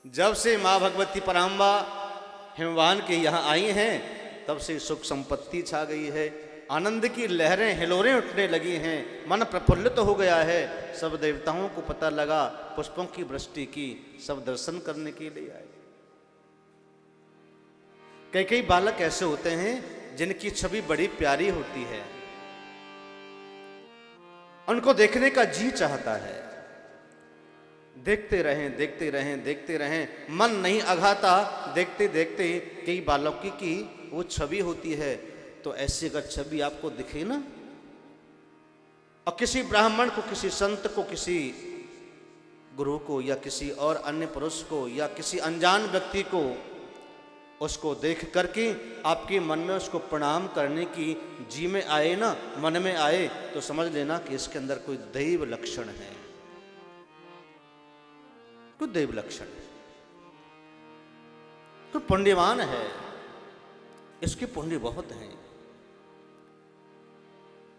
जब से माँ भगवती पराम्बा हिमवान के यहाँ आई हैं तब से सुख संपत्ति छा गई है, आनंद की लहरें हिलोरें उठने लगी हैं, मन प्रफुल्लित हो गया है। सब देवताओं को पता लगा, पुष्पों की वृष्टि की, सब दर्शन करने के लिए आए। कई कई बालक ऐसे होते हैं जिनकी छवि बड़ी प्यारी होती है, उनको देखने का जी चाहता है, देखते रहें देखते रहें देखते रहें, मन नहीं अघाता। देखते देखते कई बालकों की वो छवि होती है, तो ऐसी अगर छवि आपको दिखे ना, और किसी ब्राह्मण को, किसी संत को, किसी गुरु को, या किसी और अन्य पुरुष को, या किसी अनजान व्यक्ति को, उसको देख करके आपके मन में उसको प्रणाम करने की जी में आए ना, मन में आए, तो समझ लेना कि इसके अंदर कोई दैव लक्षण है, कोई दैव लक्षण है, कोई पुण्यवान है, इसके पुण्य बहुत हैं।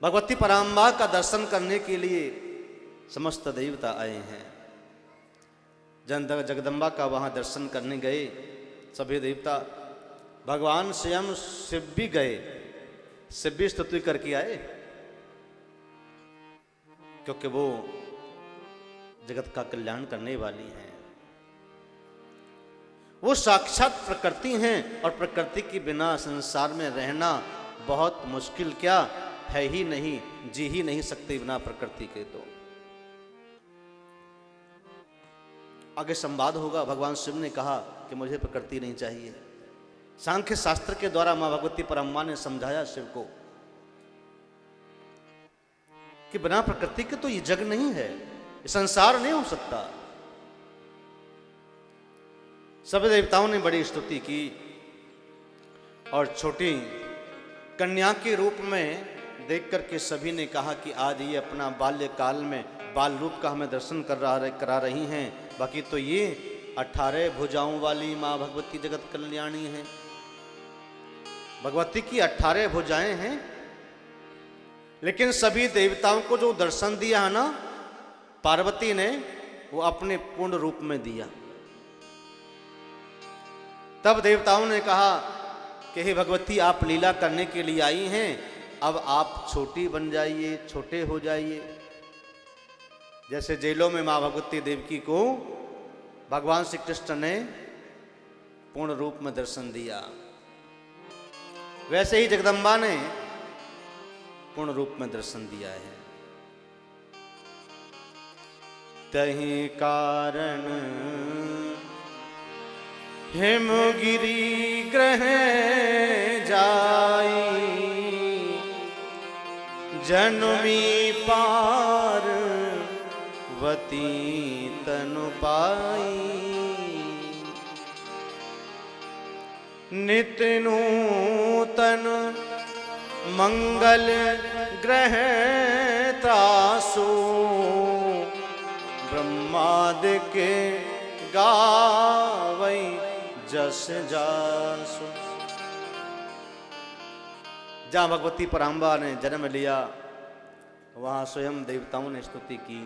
भगवती पराम्बा का दर्शन करने के लिए समस्त देवता आए हैं। जगदम्बा का वहां दर्शन करने गए सभी देवता, भगवान स्वयं शिव भी गए, शिव भी स्तुति करके आए, क्योंकि वो जगत का कल्याण करने वाली हैं। वो साक्षात प्रकृति हैं, और प्रकृति के बिना संसार में रहना बहुत मुश्किल, क्या है ही नहीं, जी ही नहीं सकते बिना प्रकृति के। तो आगे संवाद होगा। भगवान शिव ने कहा कि मुझे प्रकृति नहीं चाहिए। सांख्य शास्त्र के द्वारा मां भगवती पराम्बा ने समझाया शिव को कि बिना प्रकृति के तो ये जग नहीं है, ये संसार नहीं हो सकता। सभी देवताओं ने बड़ी स्तुति की, और छोटी कन्या के रूप में देख करके सभी ने कहा कि आज ये अपना बाल्यकाल में बाल रूप का हमें दर्शन करा रही हैं। बाकी तो ये 18 भुजाओं वाली माँ भगवती जगत कल्याणी है। भगवती की 18 भुजाएं हैं, लेकिन सभी देवताओं को जो दर्शन दिया है ना पार्वती ने, वो अपने पूर्ण रूप में दिया। तब देवताओं ने कहा कि हे भगवती, आप लीला करने के लिए आई हैं, अब आप छोटी बन जाइए, छोटे हो जाइए। जैसे जेलों में मां भगवती देवकी को भगवान श्री कृष्ण ने पूर्ण रूप में दर्शन दिया, वैसे ही जगदम्बा ने पूर्ण रूप में दर्शन दिया है। तहि कारण हिमगिरि ग्रह जाई, जन्मी पार्वती तनु पाई। नित्य नूतन मंगल ग्रह तासु, ब्रह्मादि के गावै जस जासु। जहाँ भगवती पराम्बा ने जन्म लिया, वहाँ स्वयं देवताओं ने स्तुति की,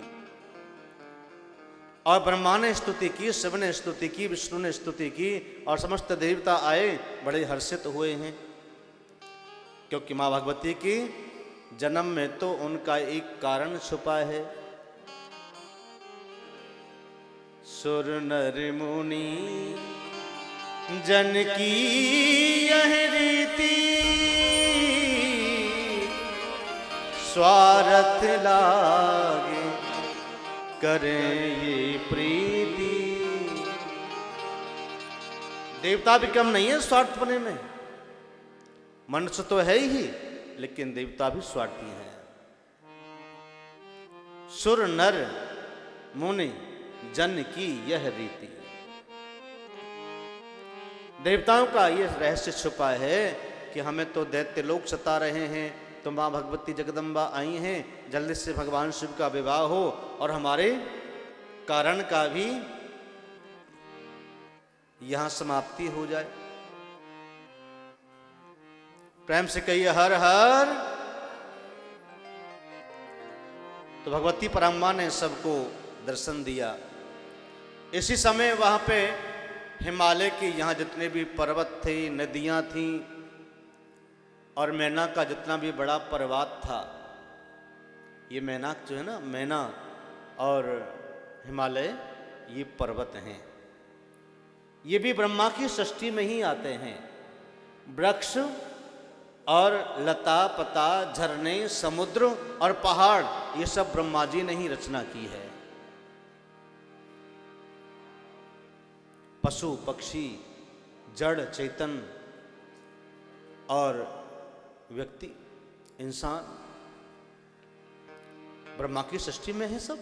और ब्रह्मा ने स्तुति की, शिव ने स्तुति की, विष्णु ने स्तुति की, और समस्त देवता आए, बड़े हर्षित हुए हैं। क्योंकि माँ भगवती की जन्म में तो उनका एक कारण छुपा है। सुर नर मुनि जन की यह रीति, स्वार्थ लागे करें ये प्रीति। देवता भी कम नहीं है स्वार्थ बने में, मनुष्य तो है ही, लेकिन देवता भी स्वार्थी हैं। सुर नर मुनि जन की यह रीति, देवताओं का यह रहस्य छुपा है कि हमें तो दैत्य लोग सता रहे हैं, तो माँ भगवती जगदम्बा आई हैं, जल्दी से भगवान शिव का विवाह हो और हमारे कारण का भी यहां समाप्ति हो जाए। प्रेम से कहिए हर हर। तो भगवती पराम्बा ने सबको दर्शन दिया। इसी समय वहाँ पे हिमालय के यहाँ जितने भी पर्वत थे, नदियाँ थीं और मैनाक का जितना भी बड़ा पर्वत था, ये मैनाक जो है ना, मैना और हिमालय ये पर्वत हैं, ये भी ब्रह्मा की सृष्टि में ही आते हैं। वृक्ष और लता पता, झरने, समुद्र और पहाड़, ये सब ब्रह्मा जी ने ही रचना की है। पशु पक्षी, जड़ चेतन और व्यक्ति, इंसान, ब्रह्मा की सृष्टि में है सब।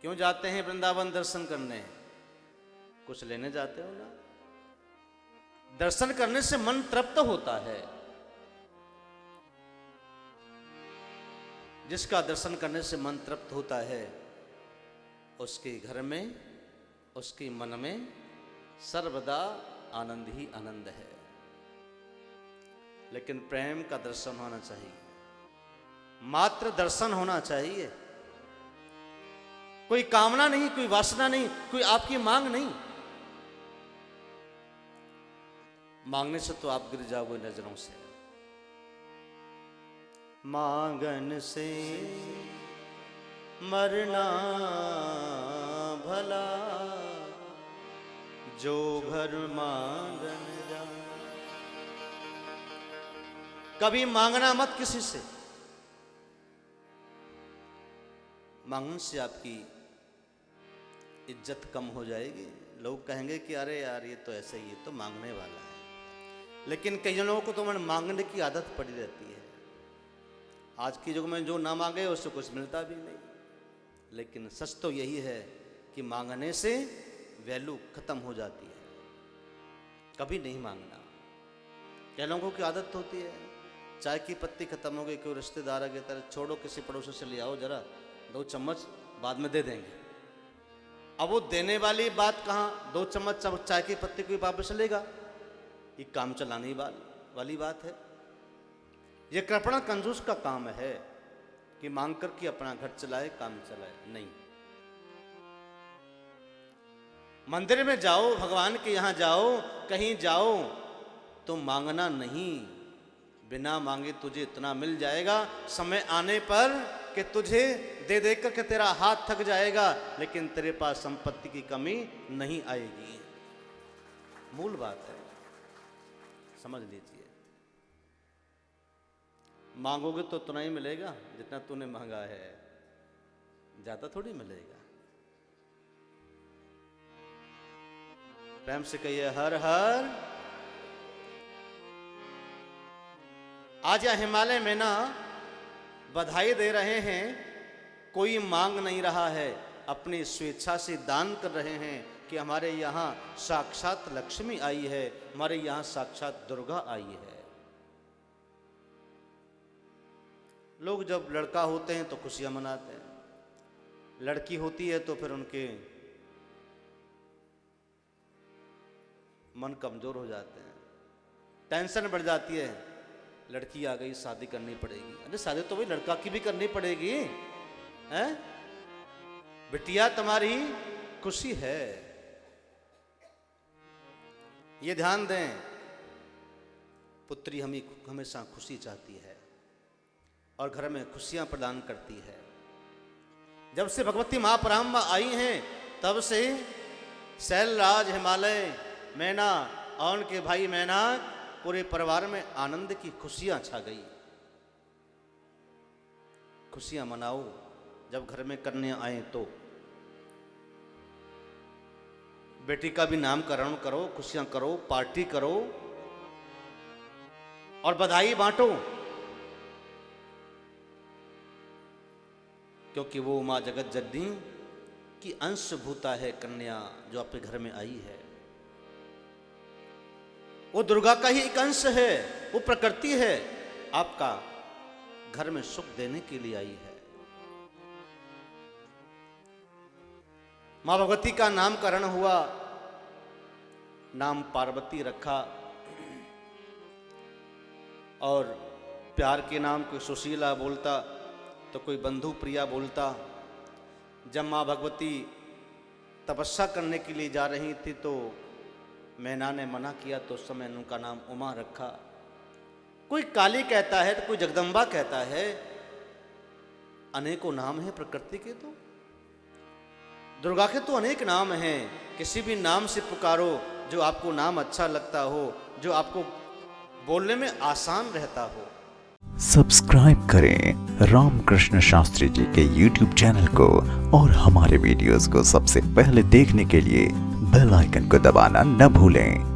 क्यों जाते हैं वृंदावन दर्शन करने? कुछ लेने जाते हो ना? दर्शन करने से मन तृप्त होता है। जिसका दर्शन करने से मन तृप्त होता है, उसके घर में, उसके मन में सर्वदा आनंद ही आनंद है। लेकिन प्रेम का दर्शन होना चाहिए, मात्र दर्शन होना चाहिए। कोई कामना नहीं, कोई वासना नहीं, कोई आपकी मांग नहीं। मांगने से तो आप गिर जाओगे नजरों से। मांगन से मरना भला, जो घर मांगन जा। कभी मांगना मत किसी से। मांगने से आपकी इज्जत कम हो जाएगी। लोग कहेंगे कि अरे यार ये तो ऐसे ही, ये तो मांगने वाला है। लेकिन कई लोगों को तो मांगने की आदत पड़ी रहती है। आज की युग में जो ना मांगे उससे कुछ मिलता भी नहीं। लेकिन सच तो यही है कि मांगने से वैल्यू खत्म हो जाती है। कभी नहीं मांगना। कई लोगों की आदत होती है, चाय की पत्ती खत्म हो गई, कोई रिश्तेदार आ गया, तरह छोड़ो किसी पड़ोसी से ले आओ जरा 2 चम्मच, बाद में दे देंगे। अब वो देने वाली बात कहाँ, 2 चम्मच चाय की पत्ती कोई वापस लेगा? ये काम चलाने वाली बात है। ये कृपण कंजूस का काम है कि मांग करके अपना घर चलाए, काम चलाए। नहीं, मंदिर में जाओ, भगवान के यहां जाओ, कहीं जाओ तो मांगना नहीं। बिना मांगे तुझे इतना मिल जाएगा समय आने पर कि तुझे दे दे कर के तेरा हाथ थक जाएगा, लेकिन तेरे पास संपत्ति की कमी नहीं आएगी। मूल बात है, समझ लीजिए। मांगोगे तो उतना ही मिलेगा जितना तूने मांगा है, ज्यादा थोड़ी मिलेगा। प्रेम से कहिए हर हर। आज या हिमालय में ना बधाई दे रहे हैं, कोई मांग नहीं रहा है, अपनी स्वेच्छा से दान कर रहे हैं कि हमारे यहाँ साक्षात लक्ष्मी आई है, हमारे यहाँ साक्षात दुर्गा आई है। लोग जब लड़का होते हैं तो खुशियां मनाते हैं, लड़की होती है तो फिर उनके मन कमजोर हो जाते हैं, टेंशन बढ़ जाती है। लड़की आ गई, शादी करनी पड़ेगी। अरे शादी तो भाई लड़का की भी करनी पड़ेगी, हैं? बिटिया तुम्हारी खुशी है, ये ध्यान दें। पुत्री हमेशा खुशी चाहती है और घर में खुशियां प्रदान करती है। जब से भगवती महापराम्बा आई हैं तब से शैलराज, हिमालय, मैना और उनके भाई मैनाक, पूरे परिवार में आनंद की खुशियां छा गई। खुशियां मनाओ, जब घर में कन्या आए तो बेटी का भी नामकरण करो, खुशियां करो, पार्टी करो और बधाई बांटो, क्योंकि वो मां जगत जननी की अंशभूता है कन्या जो आपके घर में आई है। वो दुर्गा का ही एक अंश है, वो प्रकृति है, आपका घर में सुख देने के लिए आई है। मां भगवती का नामकरण हुआ, नाम पार्वती रखा और प्यार के नाम कोई सुशीला बोलता तो कोई बंधु प्रिया बोलता। जब माँ भगवती तपस्या करने के लिए जा रही थी तो मैना ने मना किया, तो उस समय उनका नाम उमा रखा। कोई काली कहता है तो कोई जगदम्बा कहता है, अनेकों नाम हैं प्रकृति के। तो दुर्गा के तो अनेक नाम हैं, किसी भी नाम से पुकारो जो आपको नाम अच्छा लगता हो, जो आपको बोलने में आसान रहता हो। सब्सक्राइब करें रामकृष्ण शास्त्री जी के YouTube चैनल को और हमारे वीडियोस को सबसे पहले देखने के लिए बेल आइकन को दबाना न भूलें।